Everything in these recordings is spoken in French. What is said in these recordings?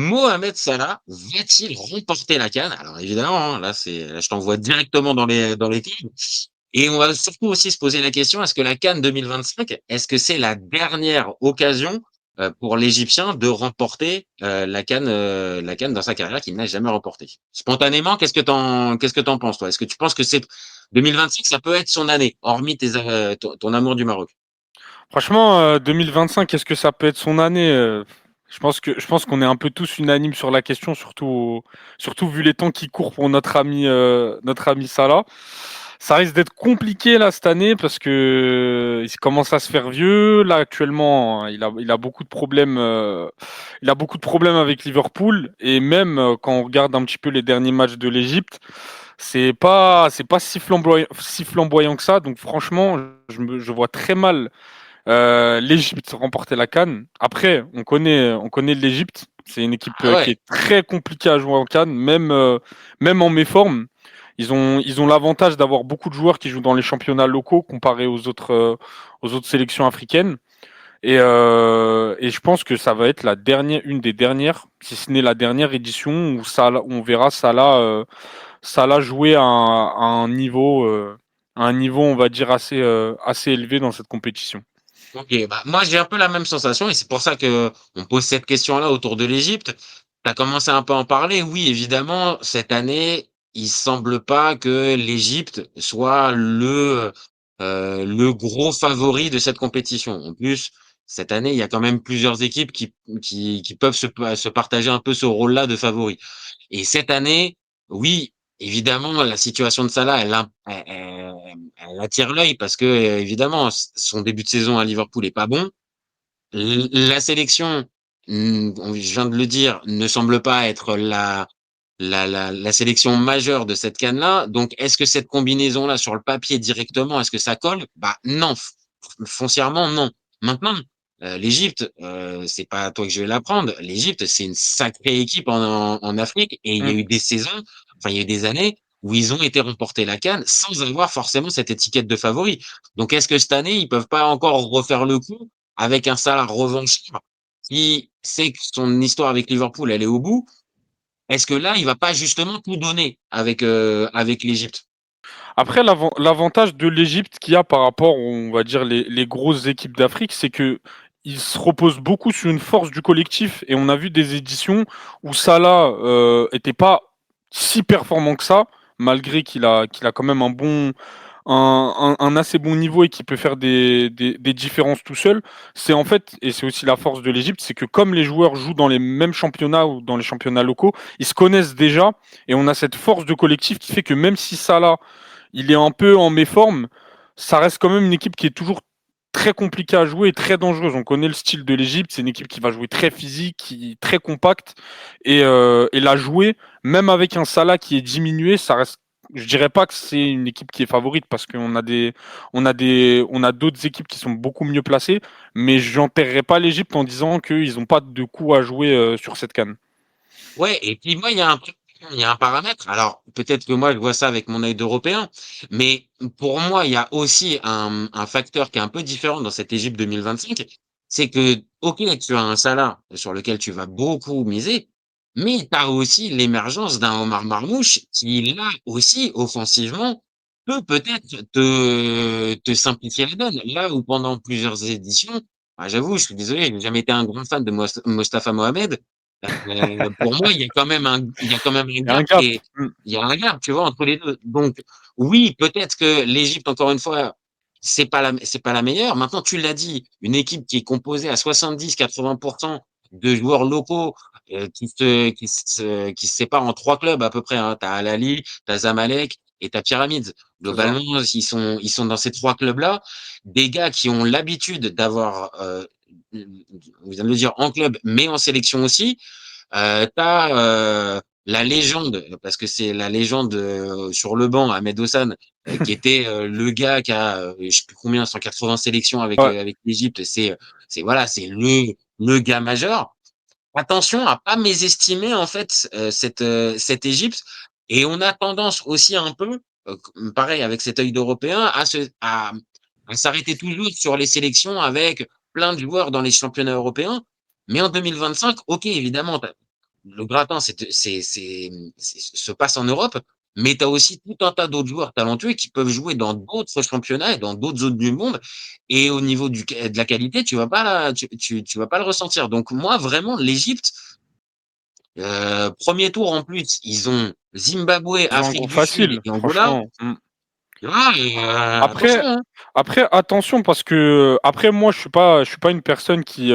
Mohamed Salah va-t-il remporter la CAN? Alors évidemment, hein, là, je t'envoie directement dans les thèmes. Et on va surtout aussi se poser la question, est-ce que la CAN 2025, est-ce que c'est la dernière occasion pour l'Égyptien de remporter la CAN dans sa carrière qu'il n'a jamais remporté? Spontanément, qu'est-ce que t'en penses, toi? Est-ce que tu penses que c'est 2025, ça peut être son année, hormis ton amour du Maroc? Franchement, 2025, est-ce que ça peut être son année? Je pense qu'on est un peu tous unanimes sur la question, surtout vu les temps qui courent pour notre ami Salah. Ça risque d'être compliqué là cette année parce que il commence à se faire vieux. Là actuellement, hein, il a beaucoup de problèmes. Il a beaucoup de problèmes avec Liverpool et même quand on regarde un petit peu les derniers matchs de l'Égypte, c'est pas si flamboyant que ça. Donc franchement, je vois très mal l'Égypte remporter la CAN. Après, on connaît l'Égypte. C'est une équipe Ah qui ouais. est très compliquée à jouer en CAN, même en méforme. Ils ont l'avantage d'avoir beaucoup de joueurs qui jouent dans les championnats locaux comparé aux autres sélections africaines. Et je pense que ça va être une des dernières, si ce n'est la dernière édition où on verra Salah jouer à un niveau, on va dire, assez élevé dans cette compétition. Ok, bah moi j'ai un peu la même sensation et c'est pour ça que on pose cette question-là autour de l'Égypte. Tu as commencé un peu à en parler. Oui, évidemment, cette année, il semble pas que l'Égypte soit le gros favori de cette compétition. En plus, cette année, il y a quand même plusieurs équipes qui peuvent se partager un peu ce rôle-là de favori. Et cette année, oui, évidemment, la situation de Salah, elle attire l'œil parce que, évidemment, son début de saison à Liverpool est pas bon. La sélection, je viens de le dire, ne semble pas être la sélection majeure de cette CAN-là. Donc, est-ce que cette combinaison-là, sur le papier directement, est-ce que ça colle? Bah non, foncièrement non. Maintenant, l'Égypte, c'est pas à toi que je vais l'apprendre. L'Égypte, c'est une sacrée équipe en Afrique et il y a Mm. eu des saisons, enfin il y a eu des années où ils ont été remporter la CAN sans avoir forcément cette étiquette de favori. Donc, est-ce que cette année, ils peuvent pas encore refaire le coup avec un Salah revanchard qui sait que son histoire avec Liverpool, elle est au bout? Est-ce que là, il va pas justement tout donner avec l'Égypte? Après, l'avantage de l'Égypte qu'il y a par rapport, on va dire, les grosses équipes d'Afrique, c'est que il se repose beaucoup sur une force du collectif. Et on a vu des éditions où Salah était pas si performant que ça, malgré qu'il a quand même un assez bon niveau et qui peut faire des différences tout seul. C'est en fait, et c'est aussi la force de l'Égypte, c'est que comme les joueurs jouent dans les mêmes championnats ou dans les championnats locaux, ils se connaissent déjà et on a cette force de collectif qui fait que même si Salah il est un peu en méforme, ça reste quand même une équipe qui est toujours très compliquée à jouer et très dangereuse. On connaît le style de l'Égypte, c'est une équipe qui va jouer très physique, très compacte, et la jouer, même avec un Salah qui est diminué, ça reste. Je dirais pas que c'est une équipe qui est favorite parce qu'on a d'autres équipes qui sont beaucoup mieux placées, mais j'enterrerai pas l'Égypte en disant qu'ils n'ont pas de coup à jouer sur cette canne. Ouais, et puis moi, il y a un truc, il y a un paramètre. Alors, peut-être que moi, je vois ça avec mon œil d'Européen, mais pour moi, il y a aussi un facteur qui est un peu différent dans cette Égypte 2025. C'est que, ok, tu as un Salah sur lequel tu vas beaucoup miser, mais tu as aussi l'émergence d'un Omar Marmouche qui, là aussi, offensivement, peut peut-être te simplifier la donne. Là où pendant plusieurs éditions, bah, j'avoue, je suis désolé, je n'ai jamais été un grand fan de Mostafa Mohamed. Pour moi, il y a quand même un Il y a un gap gap. il y a un gap, tu vois, entre les deux. Donc, oui, peut-être que l'Égypte, encore une fois, c'est pas la meilleure. Maintenant, tu l'as dit, une équipe qui est composée à 70-80% de joueurs locaux, qui se séparent en trois clubs à peu près, hein. T'as Al Ahly, t'as Zamalek et t'as Pyramids. C'est ça. Globalement, ils sont dans ces trois clubs-là. Des gars qui ont l'habitude d'avoir, on vient de le dire, en club, mais en sélection aussi. T'as la légende, parce que c'est la légende sur le banc, Ahmed Hossan, qui était le gars qui a, je sais plus combien, 180 sélections avec Ouais. avec l'Égypte. C'est voilà, c'est le gars majeur. Attention à pas mésestimer en fait cette Égypte. Et on a tendance aussi un peu, pareil avec cet œil d'Européen, à s'arrêter toujours sur les sélections avec plein de joueurs dans les championnats européens. Mais en 2025, ok, évidemment, le gratin se passe en Europe, mais tu as aussi tout un tas d'autres joueurs talentueux qui peuvent jouer dans d'autres championnats et dans d'autres zones du monde. Et au niveau de la qualité, tu vas pas le ressentir. Donc moi, vraiment, l'Égypte, premier tour en plus, ils ont Zimbabwe, Ils ont un Afrique groupe du Sud facile, et Angola. franchement. Ah, attention, Après, hein. après, attention parce que après moi je suis pas une personne qui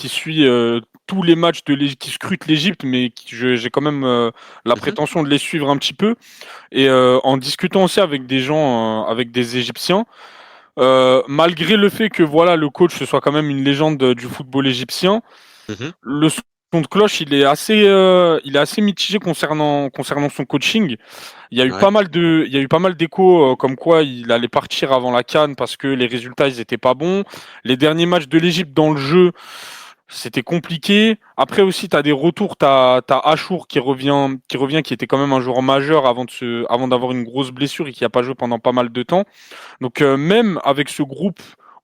suit tous les matchs qui scrute l'Égypte, mais j'ai quand même la Mhm, prétention de les suivre un petit peu. Et en discutant aussi avec des gens, avec des Égyptiens, malgré le fait que voilà le coach ce soit quand même une légende du football égyptien, mhm, le son de cloche il est assez mitigé concernant son coaching. ouais. Il y a eu pas mal d'échos comme quoi il allait partir avant la CAN parce que les résultats ils étaient pas bons. Les derniers matchs de l'Égypte dans le jeu, c'était compliqué. Après aussi, tu as des retours, t'as Achour qui était quand même un joueur majeur avant d'avoir une grosse blessure et qui a pas joué pendant pas mal de temps. Donc même avec ce groupe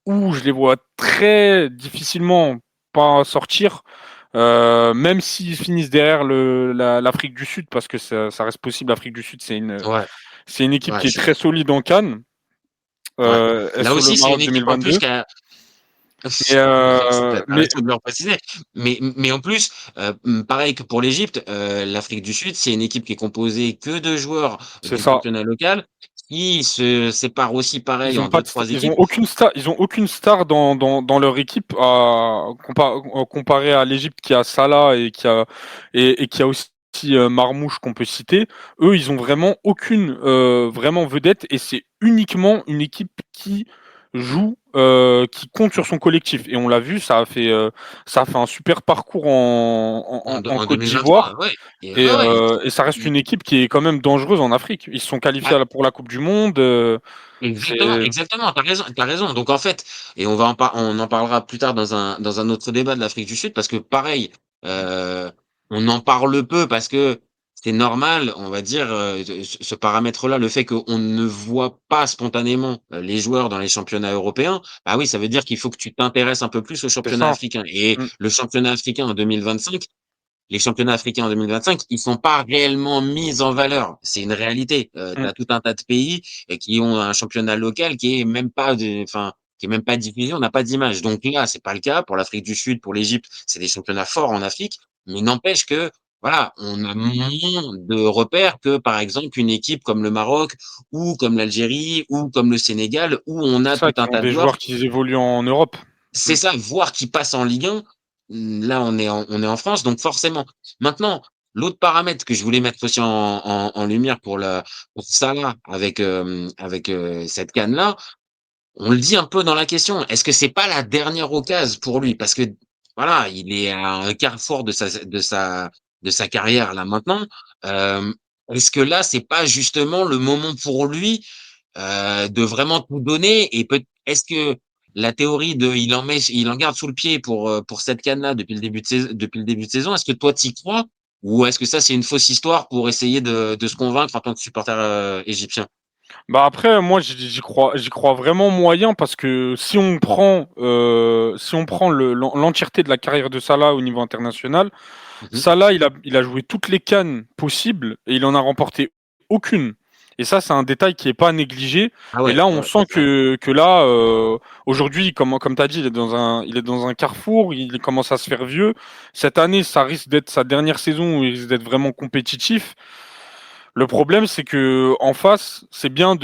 où je les vois très difficilement pas sortir, même s'ils finissent derrière l'Afrique du Sud, parce que ça reste possible, l'Afrique du Sud, Ouais, c'est une équipe ouais, qui est très solide en CAN, ouais. Là sur le aussi, c'est Maroc une équipe en plus 2022. qui a. Mais, T'as mais raison de le repréciser. Mais en plus, pareil que pour l'Égypte, l'Afrique du Sud, c'est une équipe qui est composée que de joueurs c'est du ça. championnat local qui se séparent aussi pareil en deux, trois équipes. Ils ont aucune star dans leur équipe comparé à l'Égypte qui a Salah et qui a aussi Marmouche qu'on peut citer. Eux, ils ont vraiment aucune vraiment vedette et c'est uniquement une équipe qui joue, qui compte sur son collectif. Et on l'a vu, ça a fait un super parcours en En Côte 2023, d'Ivoire. ouais. Ouais, ouais. Et ça reste une équipe qui est quand même dangereuse en Afrique. Ils se sont qualifiés Ah, pour la Coupe du Monde. exactement, C'est exactement, t'as raison, t'as raison. Donc en fait, et on en parlera plus tard dans un autre débat de l'Afrique du Sud, parce que pareil, euh, on en parle peu parce que c'est normal, on va dire, ce paramètre-là, le fait qu'on ne voit pas spontanément les joueurs dans les championnats européens, bah oui, ça veut dire qu'il faut que tu t'intéresses un peu plus au c'est championnat ça. africain. Et Mm, le championnat africain en 2025, les championnats africains en 2025, ils sont pas réellement mis en valeur. C'est une réalité. Tu mm. as tout un tas de pays qui ont un championnat local qui est même pas enfin, qui est même pas diffusé. On n'a pas d'image. Donc là, c'est pas le cas pour l'Afrique du Sud, pour l'Égypte. C'est des championnats forts en Afrique, mais n'empêche que voilà, on a moins de repères que par exemple une équipe comme le Maroc ou comme l'Algérie ou comme le Sénégal où on C'est a tout ça, qui un ont tas de des joueurs. joueurs qui évoluent en Europe. C'est Mm. ça, voir qui passe en Ligue 1. Là, on est en France, donc forcément. Maintenant, l'autre paramètre que je voulais mettre aussi en lumière pour Salah avec cette canne-là, on le dit un peu dans la question. Est-ce que c'est pas la dernière occasion pour lui? Parce que voilà, il est à un carrefour de sa carrière là maintenant. Euh, Est-ce que là, c'est pas justement le moment pour lui de vraiment tout donner et est-ce que la théorie de il en garde sous le pied pour cette canne-là depuis le début de saison, est-ce que toi t'y crois ou est-ce que ça c'est une fausse histoire pour essayer de se convaincre en tant que supporter égyptien? Bah après, moi, j'y crois vraiment moyen parce que si on prend l'entièreté de la carrière de Salah au niveau international, Mhm. Salah, il a joué toutes les CAN possibles et il en a remporté aucune. Et ça, c'est un détail qui est pas négligé. Ah Et ouais, là, on ouais, sent ouais. que là, aujourd'hui, comme tu as dit, il est dans un carrefour, il commence à se faire vieux. Cette année, ça risque d'être sa dernière saison où il risque d'être vraiment compétitif. Le problème, c'est que en face, c'est bien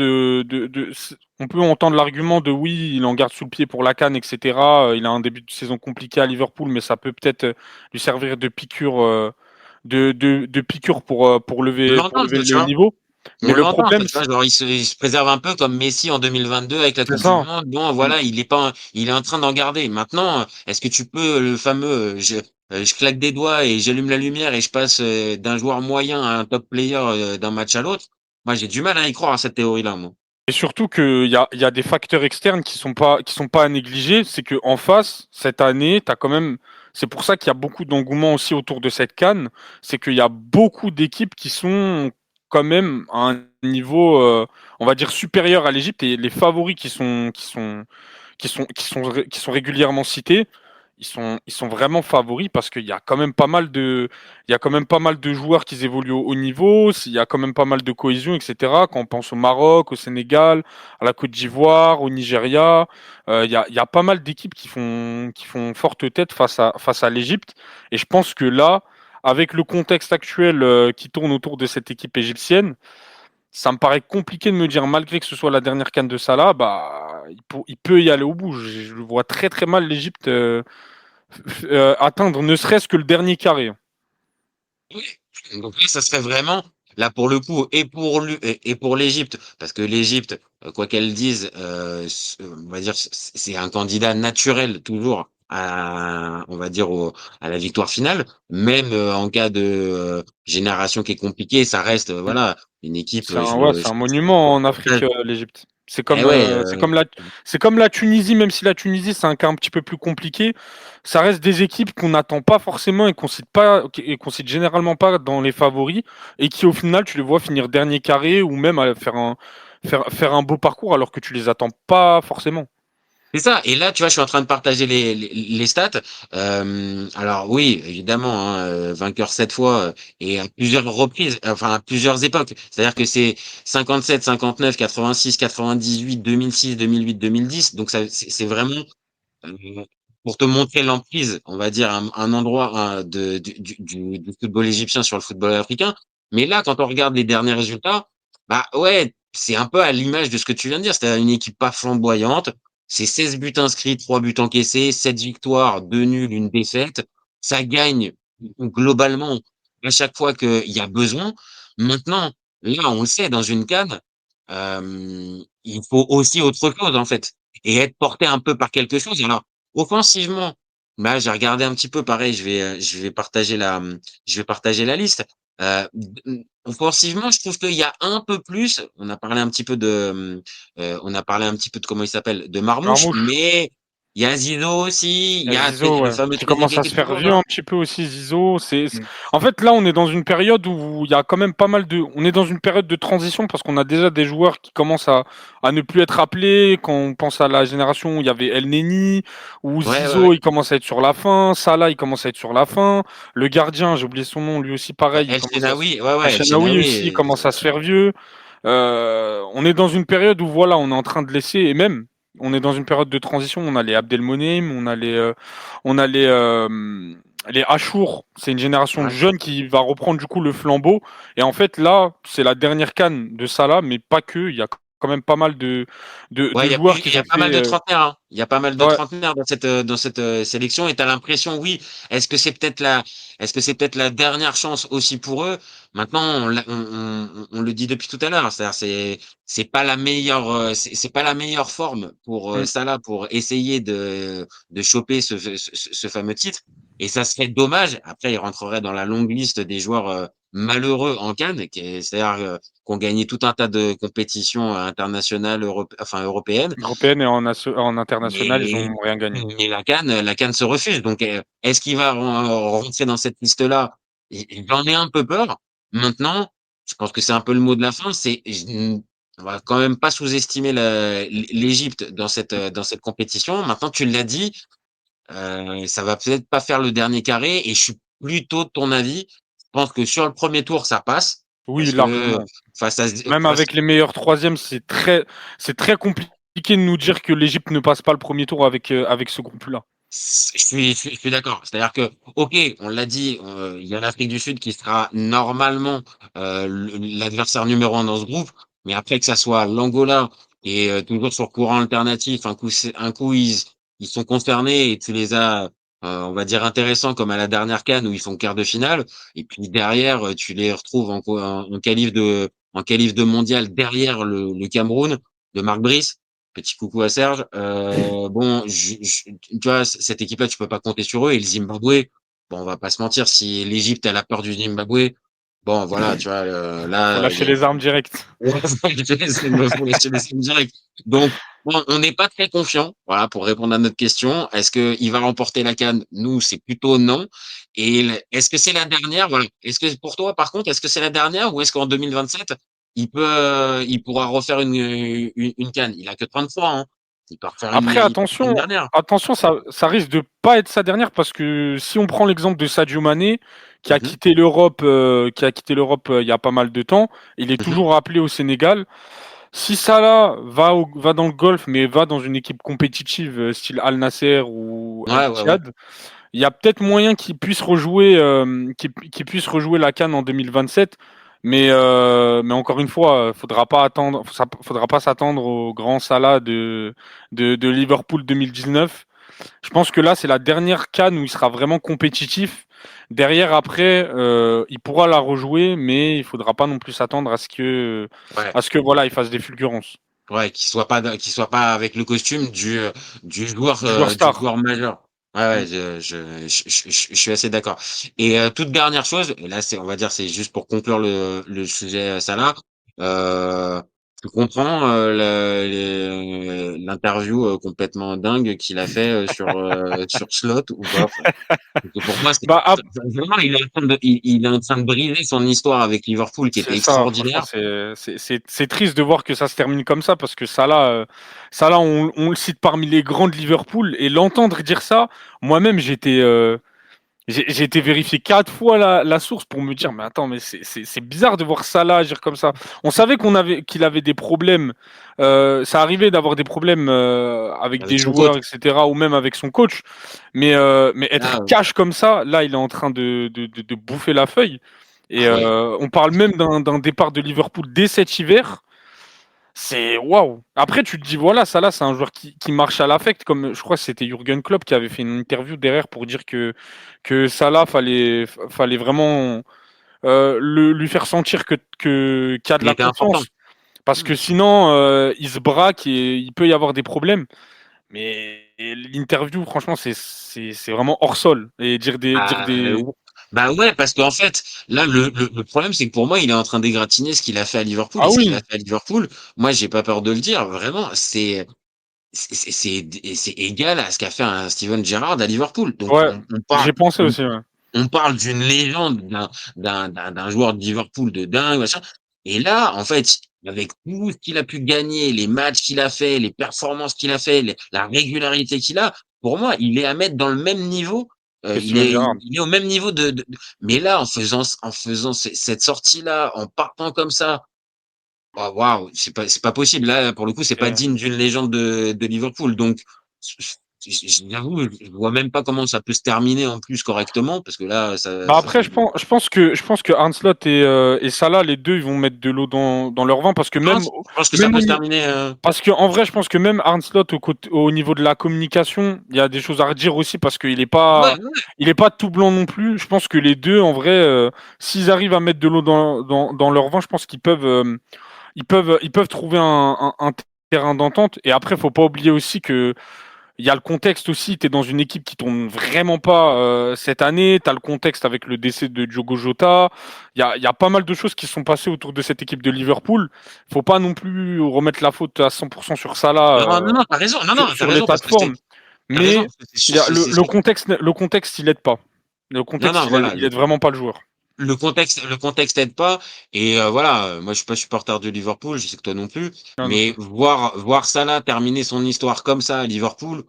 on peut entendre l'argument de oui, il en garde sous le pied pour la CAN, etc. Il a un début de saison compliqué à Liverpool, mais ça peut peut-être lui servir de piqûre, de piqûre On pour l'entend, lever tu le vois. niveau. Mais On le l'entend, problème, tu vois, genre il se préserve un peu comme Messi en 2022 avec la c'est Coupe du ça. Monde. Bon, Mm. voilà, il est en train d'en garder. Maintenant, est-ce que tu peux le fameux, je claque des doigts et j'allume la lumière et je passe d'un joueur moyen à un top player d'un match à l'autre? Moi, j'ai du mal à y croire à cette théorie-là, moi. Et surtout il y a des facteurs externes qui sont pas à négliger. C'est que en face, cette année, t'as quand même. C'est pour ça qu'il y a beaucoup d'engouement aussi autour de cette CAN. C'est qu'il y a beaucoup d'équipes qui sont quand même à un niveau, on va dire, supérieur à l'Égypte et les favoris qui sont régulièrement cités. ils sont vraiment favoris parce qu'il y a quand même pas mal de, il y a quand même pas mal de joueurs qui évoluent au haut niveau, il y a quand même pas mal de cohésion, etc. Quand on pense au Maroc, au Sénégal, à la Côte d'Ivoire, au Nigeria, il y a pas mal d'équipes qui font forte tête face à l'Égypte. Et je pense que là, avec le contexte actuel qui tourne autour de cette équipe égyptienne, ça me paraît compliqué de me dire, malgré que ce soit la dernière CAN de Salah, bah, il peut y aller au bout. Je le vois très très mal l'Égypte atteindre ne serait-ce que le dernier carré. Oui. Donc là, ça serait vraiment, là pour le coup, et pour l'Égypte, parce que l'Égypte, quoi qu'elle dise, on va dire, c'est un candidat naturel toujours on va dire, à la victoire finale, même en cas de génération qui est compliquée, ça reste, voilà, une équipe. C'est un monument en Afrique, l'Égypte. C'est Eh comme, ouais, c'est comme la Tunisie, même si la Tunisie c'est un cas un petit peu plus compliqué. Ça reste des équipes qu'on n'attend pas forcément et qu'on cite généralement pas dans les favoris et qui au final tu les vois finir dernier carré ou même faire un beau parcours alors que tu les attends pas forcément. c'est ça. Et là, tu vois, je suis en train de partager les stats. Alors oui, évidemment, hein, vainqueur 7 fois et à plusieurs reprises, enfin à plusieurs époques. C'est-à-dire que c'est 57, 59, 86, 98, 2006, 2008, 2010. Donc ça, c'est vraiment euh, pour te montrer l'emprise, on va dire, un endroit du football égyptien sur le football africain. Mais là, quand on regarde les derniers résultats, bah ouais, c'est un peu à l'image de ce que tu viens de dire. C'est une équipe pas flamboyante. C'est 16 buts inscrits, 3 buts encaissés, 7 victoires, 2 nuls, une défaite. Ça gagne globalement à chaque fois qu'il y a besoin. Maintenant, là, on le sait, dans une CAN, il faut aussi autre chose, en fait, et être porté un peu par quelque chose. Alors, offensivement, bah, j'ai regardé un petit peu, pareil, je vais partager la liste. Offensivement, je trouve qu'il y a un peu plus. On a parlé un petit peu de comment il s'appelle, de Marmouche, Marmouche. mais il y a Zizo aussi, il Il y y a a Zizo, le ouais, fameux qui commence Trezeguet à qui se est faire toujours vieux un là. petit peu aussi, Zizo. En fait, là, on est dans une période où il y a quand même pas mal de. On est dans une période de transition parce qu'on a déjà des joueurs qui commencent à ne plus être appelés. Quand on pense à la génération où il y avait El Neni, où Ouais, ouais, Zizo, ouais. il commence à être sur la fin. Salah, il commence à être sur la fin. Le gardien, j'ai oublié son nom, lui aussi pareil, il El commence à se. Shenaoui, ouais, ouais, El Hachanaoui Shenaoui, aussi, il commence à se faire vieux. On est dans une période où voilà, on est en train de laisser, et même, on est dans une période de transition. On a les Abdelmonem, on a les Achour. C'est une génération de ouais. jeunes qui va reprendre du coup le flambeau. Et en fait, là, c'est la dernière CAN de Salah, mais pas que. Il y a quand même pas mal de Ouais, joueurs il qui y ont a pas mal fait. de trentenaires, hein. Il y a pas mal de Ouais, trentenaires dans cette sélection et t'as l'impression, oui, est-ce que c'est peut-être est-ce que c'est peut-être la dernière chance aussi pour eux? Maintenant, on le dit depuis tout à l'heure, c'est-à-dire c'est pas la meilleure, c'est pas la meilleure forme pour mm, Salah pour essayer de choper ce fameux titre. Et ça serait dommage. Après, il rentrerait dans la longue liste des joueurs malheureux en CAN, c'est-à-dire qu'on gagné tout un tas de compétitions internationales, enfin européennes, européenne et en international, ils mais, ont rien gagné. mais la CAN se refuse. Donc, est-ce qu'il va rentrer dans cette liste-là? J'en ai un peu peur. Maintenant, je pense que c'est un peu le mot de la fin. On va quand même pas sous-estimer l'Égypte dans cette compétition. Maintenant, tu l'as dit, ça va peut-être pas faire le dernier carré, et je suis plutôt de ton avis. Je pense que sur le premier tour, ça passe Oui, parce que largement. face à, Même face avec les meilleurs troisièmes, c'est très compliqué de nous dire que l'Égypte ne passe pas le premier tour avec ce groupe-là. Je suis d'accord. C'est-à-dire que, ok, on l'a dit, il y a l'Afrique du Sud qui sera normalement l'adversaire numéro 1 dans ce groupe, mais après que ça soit l'Angola et toujours sur courant alternatif, un coup ils sont concernés et tu les as, on va dire intéressants comme à la dernière CAN où ils font quart de finale, et puis derrière tu les retrouves en qualif de mondial derrière le Cameroun de Marc Brice. Petit coucou à Serge. Bon, tu vois, cette équipe-là, tu peux pas compter sur eux. Et le Zimbabwe, bon, on va pas se mentir, si l'Égypte, elle a peur du Zimbabwe, bon, voilà, tu vois, Faut là, lâcher les armes directes. faut laisser les signes directs. Donc, bon, on n'est pas très confiant, voilà, pour répondre à notre question. Est-ce qu'il va remporter la CAN? Nous, c'est plutôt non. Et est-ce que c'est la dernière? Voilà. Est-ce que pour toi, par contre, est-ce que c'est la dernière ou est-ce qu'en 2027, il pourra refaire une CAN? Il a que 33 ans. Il part faire Après, il part faire une dernière. attention, ça risque de pas être sa dernière parce que si on prend l'exemple de Sadio Mané, Mmh. qui a quitté l'Europe il y a pas mal de temps, il est Mmh. toujours appelé au Sénégal. Si Salah va dans le golf, mais va dans une équipe compétitive style Al Nasser ou Al Ouais, ouais, ouais. Ittihad, il y a peut-être moyen qu'il puisse rejouer la CAN en 2027. Mais encore une fois, faudra pas s'attendre au grand Salah de Liverpool 2019. Je pense que là, c'est la dernière CAN où il sera vraiment compétitif. Derrière, après, il pourra la rejouer, mais il faudra pas non plus s'attendre Ouais. à ce que voilà, il fasse des fulgurances. Ouais, qu'il soit pas avec le costume Du joueur du star. joueur majeur. Ouais, ouais, Mm. je suis assez d'accord. Et toute dernière chose, et là c'est on va dire c'est juste pour conclure le sujet Salah. Euh, tu comprends l'interview complètement dingue qu'il a fait sur Slot ou pas? Parce que pour moi, Bah, vraiment, il est en train de briser son histoire avec Liverpool qui c'est était ça, franchement, extraordinaire. c'est triste de voir que ça se termine comme ça parce que Salah, on le cite parmi les grands de Liverpool et l'entendre dire ça, moi-même, j'ai été vérifier 4 fois la source pour me dire, mais attends, mais c'est bizarre de voir Salah agir comme ça. On savait qu'il avait des problèmes, ça arrivait d'avoir des problèmes avec des Avec son coach. joueurs, etc., ou même avec son coach, mais être Là, cash comme ça, là, il est en train de bouffer la feuille. Et ah ouais. on parle même d'un départ de Liverpool dès cet hiver. C'est waouh. Après, tu te dis, voilà, ça là, c'est un joueur qui marche à l'affect, comme je crois que c'était Jürgen Klopp qui avait fait une interview derrière pour dire que Salah fallait vraiment lui faire sentir qu'il y a de Il la était important. confiance. Parce que sinon, il se braque et il peut y avoir des problèmes. Mais l'interview, franchement, c'est vraiment hors sol. Et dire Bah, des... ou bah, ouais, parce qu'en fait, là, le problème, c'est que pour moi, il est en train d'égratigner ce qu'il a fait à Liverpool Ah et ce qu'il a oui, fait à Liverpool, moi, j'ai pas peur de le dire, vraiment, c'est égal à ce qu'a fait un Steven Gerrard à Liverpool. Donc, ouais, j'ai pensé aussi. Ouais. on parle d'une légende, d'un joueur de Liverpool de dingue, machin. Et là, en fait, avec tout ce qu'il a pu gagner, les matchs qu'il a fait, les performances qu'il a fait, la régularité qu'il a, pour moi, il est à mettre dans le même niveau. Que Steven Gerrard. Il est au même niveau mais là, en faisant cette sortie-là, en partant comme ça, oh, waouh, c'est pas possible. Là, pour le coup, c'est pas Et- digne d'une légende de Liverpool. Donc, j'avoue, je vois même pas comment ça peut se terminer en plus correctement, parce que là, Bah après, je pense que Arne Slot et Salah, les deux, ils vont mettre de l'eau dans leur vin parce que je pense que ça même peut au se ni- terminer. parce que en vrai, je pense que même Arne Slot au niveau de la communication, il y a des choses à redire aussi parce Ouais, ouais. il est pas tout blanc non plus. Je pense que les deux, en vrai, s'ils arrivent à mettre de l'eau dans leur vin, je pense ils peuvent trouver un terrain d'entente. Et après, faut pas oublier aussi que il y a le contexte aussi, tu es dans une équipe qui tourne vraiment pas cette année, tu as le contexte avec le décès de Diogo Jota, il y a pas mal de choses qui sont passées autour de cette équipe de Liverpool. Faut pas non plus remettre la faute à 100% sur Salah, Non, non, non, t'as raison. Non, non, t'as sur raison l'état parce de que c'est, forme, t'as raison. mais il y a le contexte, il aide pas. Le Non, contexte, non, voilà. il aide vraiment pas le joueur. Le contexte aide pas. Et voilà, moi, je suis pas supporter de Liverpool. Je sais que toi non plus. Non, non Mais plus. voir Salah terminer son histoire comme ça à Liverpool,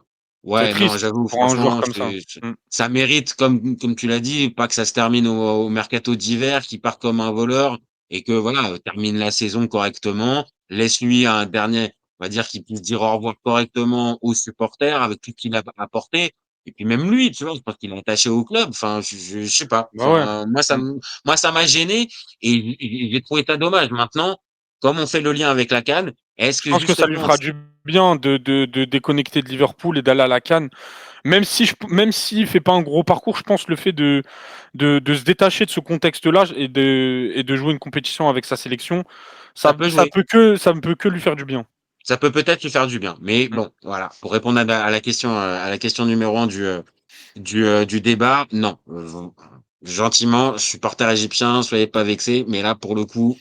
C'est ouais, non, triste j'avoue, pour un joueur franchement, comme ça. Mm. ça mérite, comme tu l'as dit, pas que ça se termine au mercato d'hiver, qu'il part comme un voleur et que voilà, termine la saison correctement, laisse-lui un dernier, on va dire qu'il puisse dire au revoir correctement aux supporters avec tout ce qu'il a apporté. Et puis même lui, tu vois, je pense qu'il est attaché au club. Enfin, je sais pas. Bah ouais. Enfin, Mm. moi, ça m'a gêné et j'ai trouvé ça dommage. Maintenant, comme on fait le lien avec la CAN, est-ce Je que pense que ça lui justement, fera du bien de déconnecter de Liverpool et d'aller à la CAN. Même s'il fait pas un gros parcours, je pense le fait de se détacher de ce contexte-là et de jouer une compétition avec sa sélection, ça peut jouer? ça ne peut que lui faire du bien. Ça peut peut-être lui faire du bien. Mais Mm. bon, voilà. Pour répondre à la question numéro un du débat, non. Gentiment, supporter égyptien, soyez pas vexés. Mais là, pour le coup,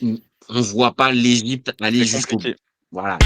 on voit pas l'Égypte aller C'est jusqu'au bout. compliqué. Voilà.